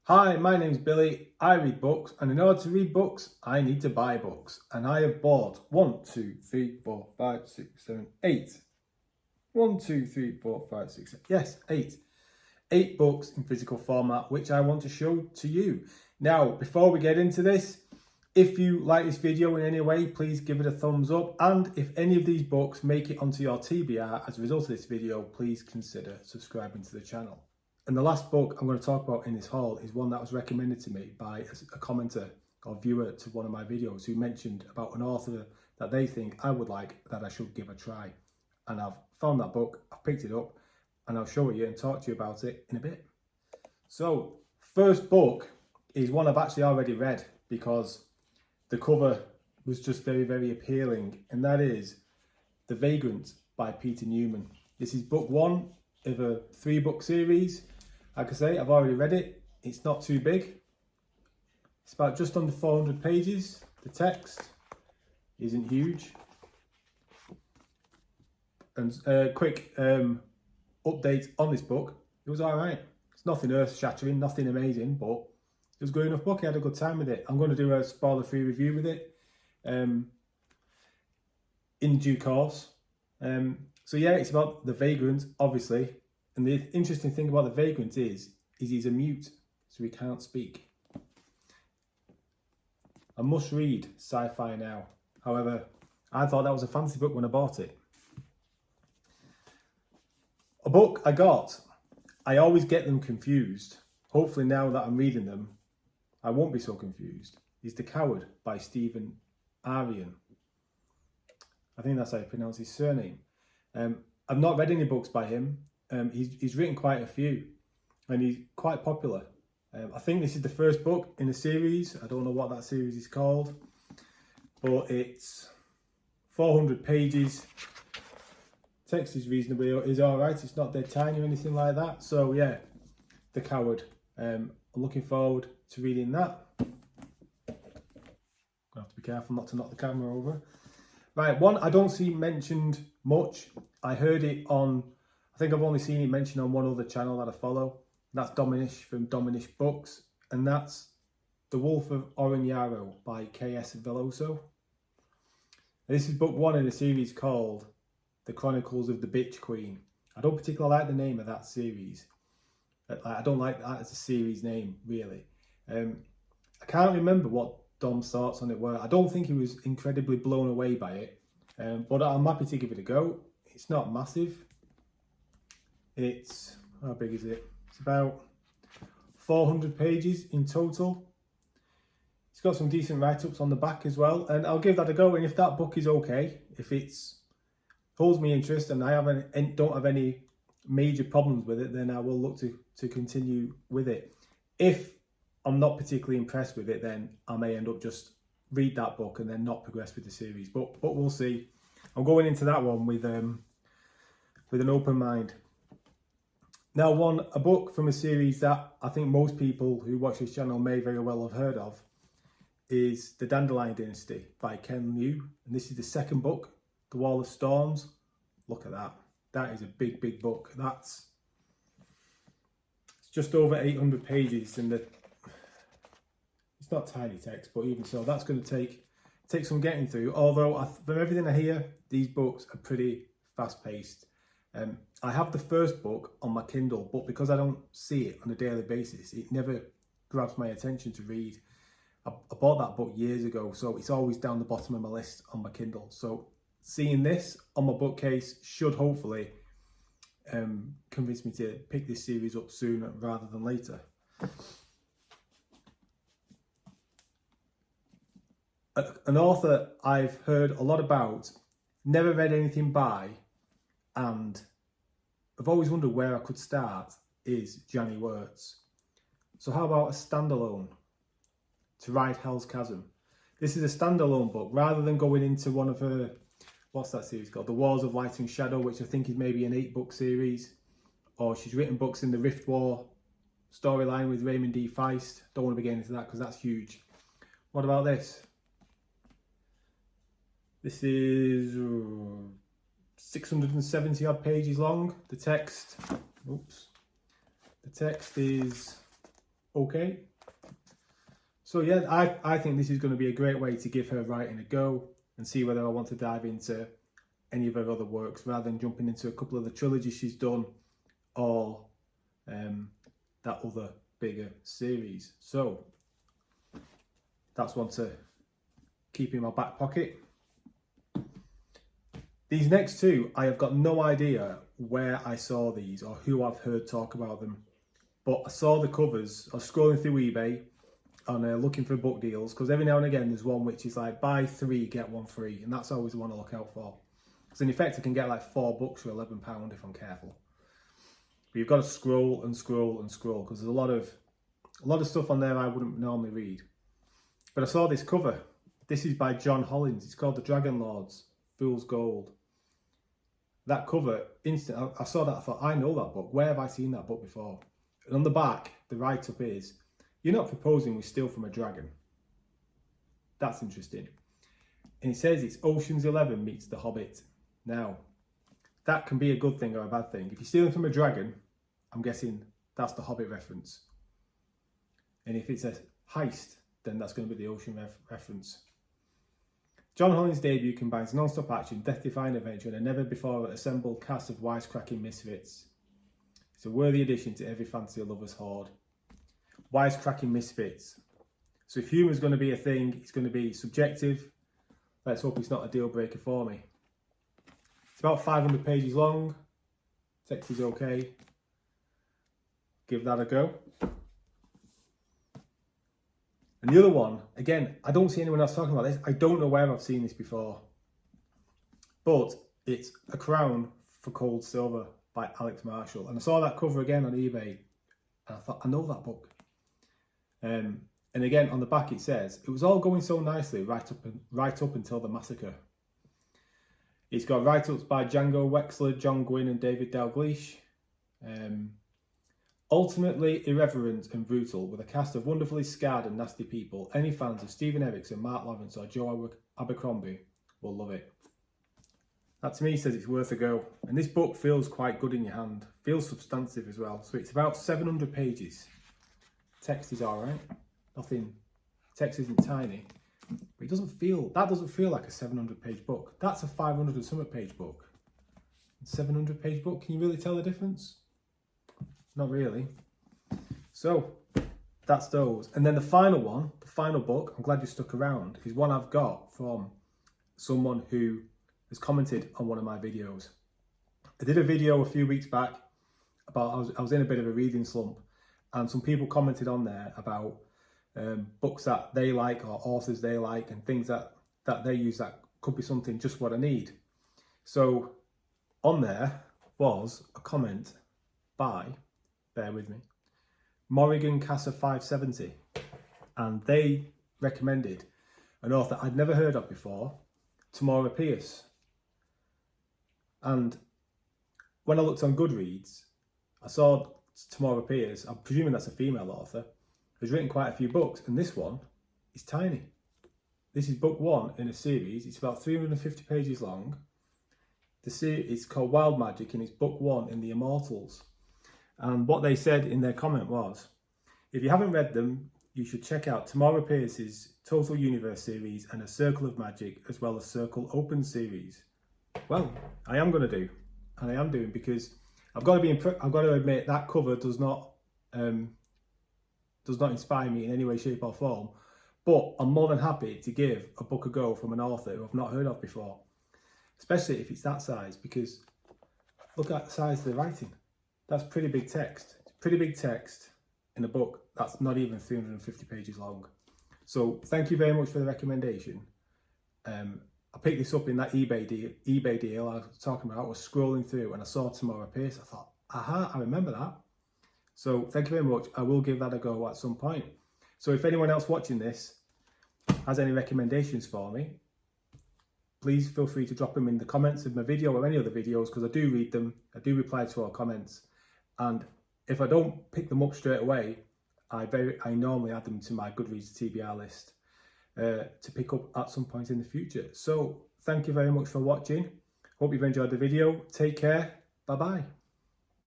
Hi, my name's Billy. I read books, and in order to read books, I need to buy books. And I have bought 1, 2, 3, 4, 5, 6, 7, 8. 1, 2, 3, 4, 5, 6, 7. Yes, 8. 8 books in physical format, which I want to show to you. Now, before we get into this, if you like this video in any way, please give it a thumbs up. And if any of these books make it onto your TBR as a result of this video, please consider subscribing to the channel. And the last book I'm going to talk about in this haul is one that was recommended to me by a commenter or viewer to one of my videos who mentioned about an author that they think I would like, that I should give a try. And I've found that book, I've picked it up, and I'll show you and talk to you about it in a bit. So, first book is one I've actually already read because the cover was just very, very appealing, and that is The Vagrant by Peter Newman. This is book 1 of a 3-book series. Like I say, I've already read it. It's not too big. It's about just under 400 pages. The text isn't huge. And quick update on this book. It was all right. It's nothing earth-shattering, nothing amazing, but it was a good enough book. I had a good time with it. I'm going to do a spoiler-free review with it in due course. So yeah, it's about the Vagrant, obviously. And the interesting thing about the Vagrant is he's a mute, so he can't speak. A must-read sci-fi now. However, I thought that was a fantasy book when I bought it. A book I got, I always get them confused. Hopefully now that I'm reading them, I won't be so confused. Is The Coward by Stephen Arian. I think that's how you pronounce his surname. I've not read any books by him. He's written quite a few, and he's quite popular. I think this is the first book in a series. I don't know what that series is called, but it's 400 pages. Text is reasonably, is all right. It's not dead tiny or anything like that. So yeah, The Coward. I'm looking forward to reading that. Gonna have to be careful not to knock the camera over. Right, one I don't see mentioned much. I heard it on, I think I've only seen it mentioned on one other channel that I follow. That's Dominish from Dominish Books, and that's The Wolf of Oraro by K.S. Veloso. This is book 1 in a series called The Chronicles of the Bitch Queen. I don't particularly like the name of that series. I don't like that as a series name, really. I can't remember what Dom's thoughts on it were. I don't think he was incredibly blown away by it, but I'm happy to give it a go. It's not massive. It's, how big is it? It's about 400 pages in total. It's got some decent write-ups on the back as well, and I'll give that a go. And if that book is okay, if it's holds me interest and I don't have any major problems with it, then I will look to continue with it. If I'm not particularly impressed with it, then I may end up just read that book and then not progress with the series. But we'll see. I'm going into that one with an open mind. Now, a book from a series that I think most people who watch this channel may very well have heard of is The Dandelion Dynasty by Ken Liu. And this is the second book, The Wall of Storms. Look at that. That is a big, big book. It's just over 800 pages, and it's not tiny text, but even so, that's going to take some getting through. Although, from everything I hear, these books are pretty fast-paced. I have the first book on my Kindle, but because I don't see it on a daily basis, it never grabs my attention to read. I bought that book years ago, so it's always down the bottom of my list on my Kindle. So seeing this on my bookcase should hopefully convince me to pick this series up sooner rather than later. An author I've heard a lot about, never read anything by, and I've always wondered where I could start, is Janny Wirtz. So how about a standalone? To Ride Hell's Chasm. This is a standalone book, rather than going into one of her, what's that series called? The Wars of Light and Shadow, which I think is maybe an 8-book series. Or she's written books in the Rift War storyline with Raymond D. Feist. Don't want to be getting into that because that's huge. What about this? This is 670 odd pages long. The text is okay. So yeah, I think this is going to be a great way to give her writing a go and see whether I want to dive into any of her other works rather than jumping into a couple of the trilogies she's done or that other bigger series. So that's one to keep in my back pocket. These next two, I have got no idea where I saw these or who I've heard talk about them, but I saw the covers. I was scrolling through eBay and looking for book deals, because every now and again there's one which is like buy 3 get 1 free, and that's always the one I look out for. Because in effect I can get like 4 books for £11 if I'm careful. But you've got to scroll and scroll and scroll, because there's a lot of stuff on there I wouldn't normally read. But I saw this cover. This is by John Hollins. It's called The Dragon Lords, Fool's Gold. That cover, instant. I saw that, I thought, I know that book. Where have I seen that book before? And on the back, the write-up is, "You're not proposing we steal from a dragon." That's interesting. And it says it's Ocean's 11 meets The Hobbit. Now, that can be a good thing or a bad thing. If you're stealing from a dragon, I'm guessing that's the Hobbit reference. And if it's a heist, then that's going to be the Ocean reference. John Hollins' debut combines non-stop action, death-defying adventure, and a never-before-assembled cast of wisecracking misfits. It's a worthy addition to every fantasy lover's hoard. Wisecracking misfits. So if humour is going to be a thing, it's going to be subjective. Let's hope it's not a deal breaker for me. It's about 500 pages long. Text is okay. Give that a go. And the other one, again, I don't see anyone else talking about this. I don't know where I've seen this before. But it's A Crown for Cold Silver by Alex Marshall. And I saw that cover again on eBay. And I thought, I know that book. And again, on the back it says, "It was all going so nicely right up until the massacre." It's got write-ups by Django Wexler, John Gwynne and David Dalgleish. Ultimately irreverent and brutal, with a cast of wonderfully scarred and nasty people, any fans of Stephen Erickson, Mark Lawrence or Joe Abercrombie will love it. That to me says it's worth a go. And this book feels quite good in your hand. Feels substantive as well. So it's about 700 pages. Text is alright. Nothing, text isn't tiny. But that doesn't feel like a 700 page book. That's a 500 and something page book. 700 page book, can you really tell the difference? Not really. So that's those. And then the final one, the final book, I'm glad you stuck around, is one I've got from someone who has commented on one of my videos. I did a video a few weeks back about, I was in a bit of a reading slump, and some people commented on there about books that they like or authors they like and things that they use that could be something just what I need. So on there was a comment by, bear with me, Morrigan Casa 570, and they recommended an author I'd never heard of before, Tamora Pierce. And when I looked on Goodreads, I saw Tamora Pierce, I'm presuming that's a female author, has written quite a few books, and this one is tiny. This is book 1 in a series. It's about 350 pages long. It's called Wild Magic, and it's book 1 in the Immortals. And what they said in their comment was, if you haven't read them, you should check out Tamora Pierce's Total Universe series and A Circle of Magic, as well as Circle Open series. Well, I am going to do, and I am doing, because I've got to admit that cover does not inspire me in any way, shape or form, but I'm more than happy to give a book a go from an author who I've not heard of before, especially if it's that size, because look at the size of the writing. That's pretty big text. It's pretty big text in a book that's not even 350 pages long. So thank you very much for the recommendation. I picked this up in that eBay deal I was talking about. I was scrolling through and I saw Tamora Pierce. I thought, aha, I remember that. So thank you very much. I will give that a go at some point. So if anyone else watching this has any recommendations for me, please feel free to drop them in the comments of my video or any other videos, because I do read them. I do reply to all comments. And if I don't pick them up straight away, I normally add them to my Goodreads TBR list to pick up at some point in the future. So thank you very much for watching. Hope you've enjoyed the video. Take care. Bye bye.